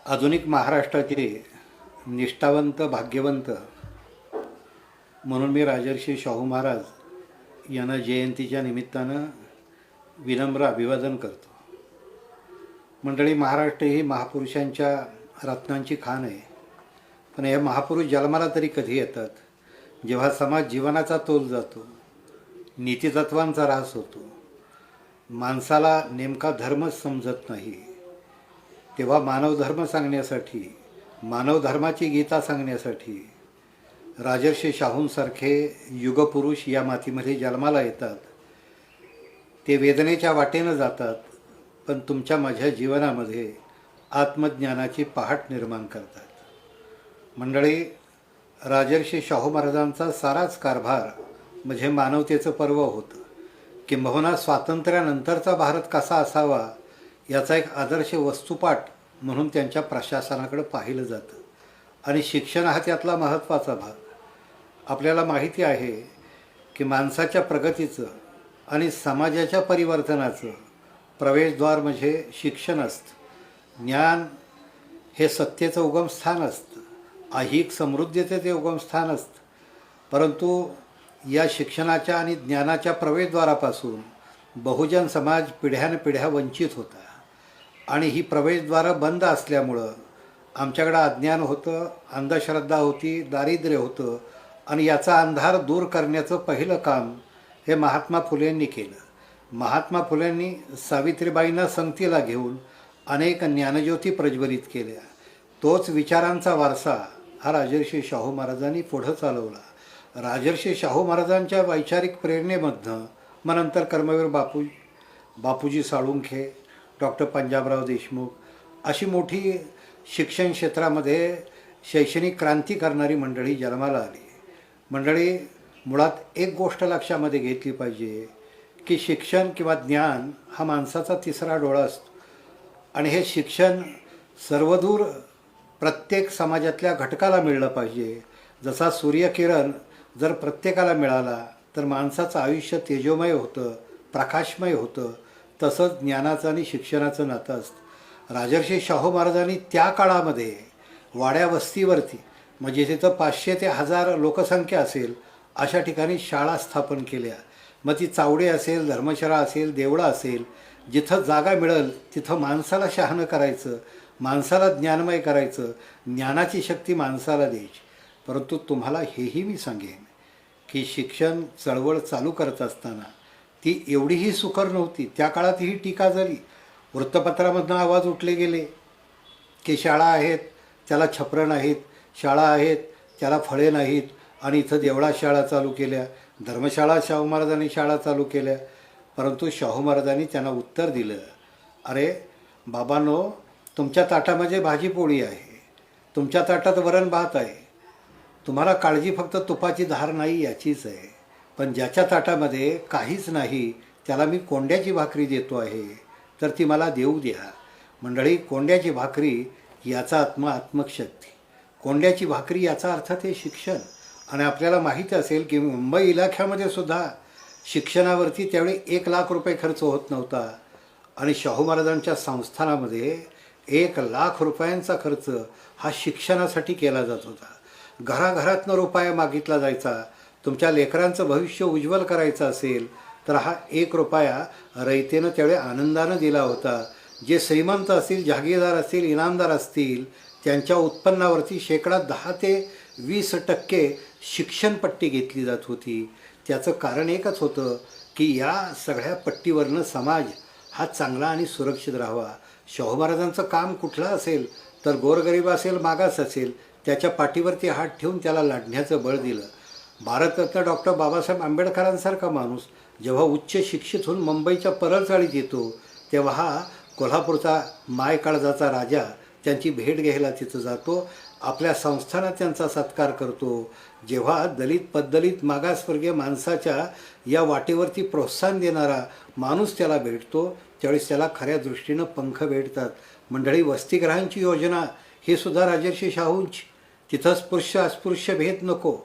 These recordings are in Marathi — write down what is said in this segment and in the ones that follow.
आधुनिक महाराष्ट्राचे निष्ठावंत भाग्यवंत म्हणून मी राजर्षी शाहू महाराज यांना जयंतीच्या निमित्तानं विनम्र अभिवादन करतो. मंडळी, महाराष्ट्र ही महापुरुषांच्या रत्नांची खाण आहे. पण हे महापुरुष जन्माला तरी कधी येतात? जेव्हा समाज जीवनाचा तोल जातो, नीतितत्वांचा ऱ्हास होतो, माणसाला नेमका धर्मच समजत नाही, तेव्हा मानवधर्म सांगण्यासाठी, मानवधर्माची गीता सांगण्यासाठी राजर्षी शाहूंसारखे युगपुरुष या मातीमध्ये जन्माला येतात. ते वेदनेच्या वाटेनं जातात, पण तुमच्या माझ्या जीवनामध्ये आत्मज्ञानाची पहाट निर्माण करतात. मंडळी, राजर्षी शाहू महाराजांचा साराच कारभार म्हणजे मानवतेचं पर्व होतं. किंबहुना स्वातंत्र्यानंतरचा भारत कसा असावा याचा एक आदर्श वस्तुपाठ म्हणून त्यांच्या प्रशासनाकडे पाहिलं जातं. आणि शिक्षण हा त्यातला महत्त्वाचा भाग. आपल्याला माहिती आहे की माणसाच्या प्रगतीचं आणि समाजाच्या परिवर्तनाचं प्रवेशद्वार म्हणजे शिक्षण असतं. ज्ञान हे सत्तेचं उगमस्थान असतं, ऐहिक समृद्धीचे ते उगमस्थान असतं. परंतु या शिक्षणाच्या आणि ज्ञानाच्या प्रवेशद्वारापासून बहुजन समाज पिढ्यानपिढ्या वंचित होता. आणि ही प्रवेशद्वारं बंद असल्यामुळं आमच्याकडं अज्ञान होतं, अंधश्रद्धा होती, दारिद्र्य होतं. आणि याचा अंधार दूर करण्याचं पहिलं काम हे महात्मा फुलेंनी केलं. महात्मा फुलेंनी सावित्रीबाईंना संगतीला घेऊन अनेक ज्ञानज्योती प्रज्वलित केल्या. तोच विचारांचा वारसा हा राजर्षी शाहू महाराजांनी पुढं चालवला. राजर्षी शाहू महाराजांच्या वैचारिक प्रेरणेमधनं मग नंतर कर्मवीर बापूजी साळुंखे, डॉक्टर पंजाबराव देशमुख अशी मोठी शिक्षण क्षेत्रामध्ये शैक्षणिक क्रांती करणारी मंडळी जन्माला आली. मंडळी, मुळात एक गोष्ट लक्षामध्ये घेतली पाहिजे की शिक्षण किंवा ज्ञान हा माणसाचा तिसरा डोळा असतो. आणि हे शिक्षण सर्वदूर प्रत्येक समाजातल्या घटकाला मिळलं पाहिजे. जसा सूर्यकिरण जर प्रत्येकाला मिळाला तर माणसाचं आयुष्य तेजोमय होतं, प्रकाशमय होतं. तसंच ज्ञानाचं आणि शिक्षणाचं नातं असतं. राजर्षी शाहू महाराजांनी त्या काळामध्ये वाड्या वस्तीवरती म्हणजे तिथं 500 ते 1000 लोकसंख्या असेल अशा ठिकाणी शाळा स्थापन केल्या. मग ती चावडे असेल, धर्मशाळा असेल, देवळं असेल, जिथं जागा मिळेल तिथं माणसाला शहाणं करायचं, माणसाला ज्ञानमय करायचं, ज्ञानाची शक्ती माणसाला द्यायची. परंतु तुम्हाला हेही मी सांगेन की शिक्षण चळवळ चालू करत असताना ती एवढीही सुकर नव्हती. त्या काळात ही टीका झाली. वृत्तपत्रामधनं आवाज उठले गेले की शाळा आहेत त्याला छपरं नाहीत, शाळा आहेत त्याला फळे नाहीत, आणि इथं देवळात शाळा चालू केल्या, धर्मशाळा शाहू महाराजांनी शाळा चालू केल्या. परंतु शाहू महाराजांनी त्यांना उत्तर दिलं, अरे बाबांनो, तुमच्या ताटामध्ये भाजी पोळी आहे, तुमच्या ताटात वरण भात आहे, तुम्हाला काळजी फक्त तुपाची धार नाही याचीच आहे. पण ज्याच्या ताटामध्ये काहीच नाही त्याला मी कोंड्याची भाकरी देतो आहे, तर ती मला देऊ द्या. मंडळी, कोंड्याची भाकरी याचा आत्मशक्ती, कोंड्याची भाकरी याचा अर्थ ते शिक्षण. आणि आपल्याला माहीत असेल की मुंबई इलाख्यामध्ये सुद्धा शिक्षणावरती त्यावेळी 1,00,000 रुपये खर्च होत नव्हता. आणि शाहू महाराजांच्या संस्थानामध्ये 1,00,000 रुपयांचा खर्च हा शिक्षणासाठी केला जात होता. घराघरातनं रुपया मागितला जायचा. तुमच्या लेकरांचं भविष्य उज्ज्वल करायचं असेल तर हा 1 रुपया रयतेनं त्यावेळी आनंदानं दिला होता. जे श्रीमंत असतील, जहागीरदार असतील, इनामदार असतील, त्यांच्या उत्पन्नावरती 10% ते 20% शिक्षणपट्टी घेतली जात होती. त्याचं कारण एकच होतं की या सगळ्या पट्टीवरनं समाज हा चांगला आणि सुरक्षित राहावा. शाहू महाराजांचं काम कुठलं असेल तर गोरगरीब असेल, मागास असेल, त्याच्या पाठीवरती हात ठेवून त्याला लढण्याचं बळ दिलं. भारतरत्न डॉक्टर बाबासाहेब आंबेडकरांसारखा माणूस जेव्हा उच्च शिक्षित होऊन मुंबईच्या परळचाळीत येतो तेव्हा हा कोल्हापूरचा मायकाळजाचा राजा त्यांची भेट घ्यायला तिथं जातो, आपल्या संस्थानात त्यांचा सत्कार करतो. जेव्हा दलित पद्दलित मागासवर्गीय माणसाच्या या वाटेवरती प्रोत्साहन देणारा माणूस त्याला भेटतो त्यावेळेस त्याला खऱ्या दृष्टीनं पंख भेटतात. मंडळी, वसतिगृहांची योजना हे सुद्धा राजर्षी शाहूंची. तिथं स्पृश्य अस्पृश्य भेद नको,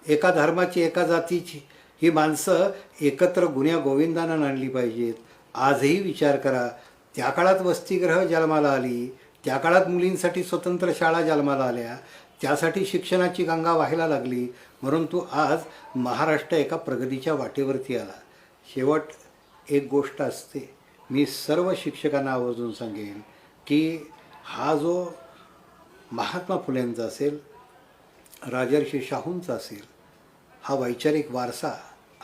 एका धर्माची एका जातीची ही माणसं एकत्र गुण्या गोविंदानं आणली पाहिजेत. आजही विचार करा, त्या काळात वसतिगृह जन्माला आली त्या काळात मुलींसाठी स्वतंत्र शाळा जन्माला आल्या, त्यासाठी शिक्षणाची गंगा वाहायला लागली, परंतु आज महाराष्ट्र एका प्रगतीच्या वाटेवरती आला. शेवट एक गोष्ट असते, मी सर्व शिक्षकांना आवर्जून सांगेन की हा जो महात्मा फुलेंचा असेल, राजर्षी शाहूंचा असेल, हा वैचारिक वारसा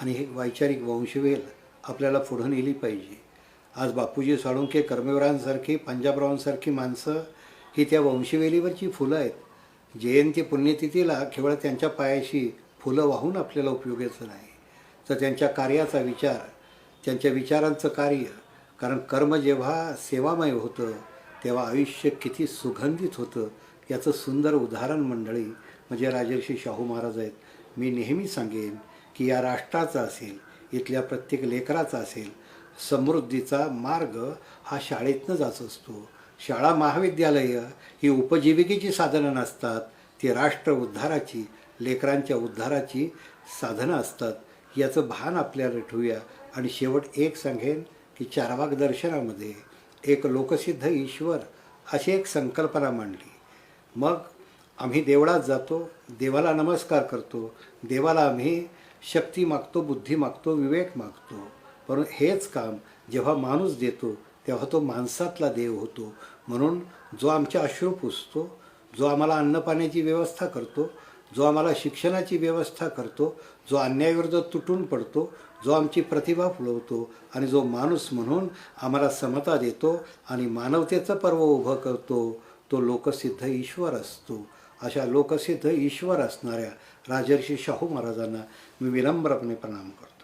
आणि ही वैचारिक वंशवेल आपल्याला पुढं नेली पाहिजे. आज बापूजी साळुंखे, कर्मवीरांसारखी, पंजाबरावांसारखी माणसं ही त्या वंशवेलीवरची फुलं आहेत. जयंती पुण्यतिथीला केवळ त्यांच्या पायाशी फुलं वाहून आपल्याला उपयोगाचं नाही, तर त्यांच्या कार्याचा विचार, त्यांच्या विचारांचं कार्य. कारण कर्म जेव्हा सेवामय होतं तेव्हा आयुष्य किती सुगंधित होतं याचं सुंदर उदाहरण मंडळी म्हणजे राजर्षी शाहू महाराज आहेत. मी नेहमी सांगेन की या राष्ट्राचा असेल, इथल्या प्रत्येक लेकराचा असेल, समृद्धीचा मार्ग हा शाळेतनं जात असतो. शाळा महाविद्यालयं ही उपजीविकेची साधनं नसतात, ती राष्ट्र उद्धाराची, लेकरांच्या उद्धाराची साधनं असतात. याचं भान आपल्याला ठेवूया. आणि शेवट एक सांगेन की चारवाक दर्शनामध्ये एक लोकसिद्ध ईश्वर अशी एक संकल्पना मांडली. मग आम्ही देवळात जातो, देवाला नमस्कार करतो, देवाला आम्ही शक्ती मागतो, बुद्धी मागतो, विवेक मागतो. परंतु हेच काम जेव्हा माणूस देतो तेव्हा तो माणसातला देव होतो. म्हणून जो आमचे अश्रू पुसतो, जो आम्हाला अन्नपाण्याची व्यवस्था करतो, जो आम्हाला शिक्षणाची व्यवस्था करतो, जो अन्यायाविरुद्ध तुटून पडतो, जो आमची प्रतिभा फुलवतो आणि जो माणूस म्हणून आम्हाला समता देतो आणि मानवतेचं पर्व उभं करतो, तो लोकसिद्ध ईश्वर असतो. अशा लोकसिद्ध ईश्वर असणाऱ्या राजर्षी शाहू महाराजांना मी विनम्रपणे प्रणाम करतो.